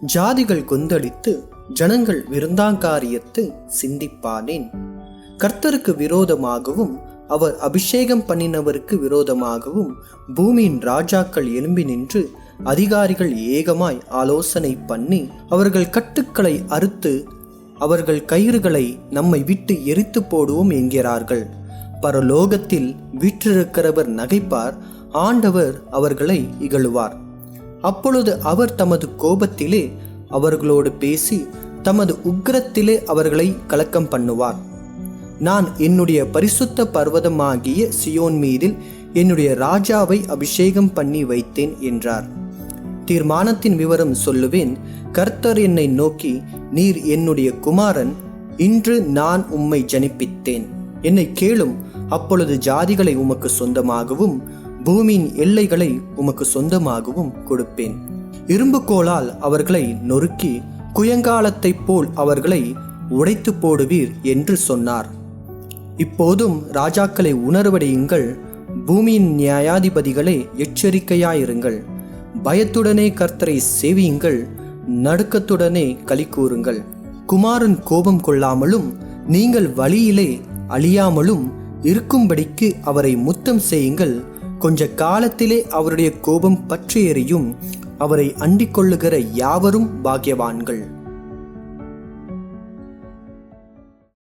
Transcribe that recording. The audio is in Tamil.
ஜாதிகள் கொந்தளித்து ஜனங்கள் விருந்தாங்காரியத்து சிந்திப்பானேன். கர்த்தருக்கு விரோதமாகவும் அவர் அபிஷேகம் பண்ணினவருக்கு விரோதமாகவும் பூமியின் ராஜாக்கள் எழும்பி நின்று அதிகாரிகள் ஏகமாய் ஆலோசனை பண்ணி அவர்கள் கட்டுக்களை அறுத்து அவர்கள் கயிறுகளை நம்மை விட்டு எரித்து போடுவோம் என்கிறார்கள். பரலோகத்தில் வீற்றிருக்கிறவர் நகைப்பார், ஆண்டவர் அவர்களை இகழுவார். அப்பொழுது அவர் தமது கோபத்திலே அவர்களோடு பேசி தமது உக்கிரத்திலே அவர்களை கலக்கம் பண்ணுவார். நான் என்னுடைய பரிசுத்த பர்வதமாகிய சியோன் மீதில் என்னுடைய ராஜாவை அபிஷேகம் பண்ணி வைத்தேன் என்றார். தீர்மானத்தின் விவரம் சொல்லுவேன். கர்த்தர் என்னை நோக்கி, நீர் என்னுடைய குமாரன், இன்று நான் உம்மை ஜனிப்பித்தேன். என்னை கேளும், அப்பொழுது ஜாதிகளை உமக்கு சொந்தமாகவும் பூமியின் எல்லைகளை உமக்கு சொந்தமாகவும் கொடுப்பேன். இரும்புக்கோலால் அவர்களை நொறுக்கி குயங்காலத்தைப் போல் அவர்களை உடைத்து போடுவீர் என்று சொன்னார். இப்போதும் ராஜாக்களை உணர்வடையுங்கள், பூமியின் நியாயாதிபதிகளே எச்சரிக்கையாயிருங்கள். பயத்துடனே கர்த்தரை சேவியுங்கள், நடுக்கத்துடனே களி கூறுங்கள். குமாரன் கோபம் கொள்ளாமலும் நீங்கள் வழியிலே அழியாமலும் இருக்கும்படிக்கு அவரை முத்தம் செய்யுங்கள். கொஞ்ச காலத்திலே அவருடைய கோபம் பற்றி எரியும். அவரை அண்டிக் கொள்ளுகிற யாவரும் பாக்கியவான்கள்.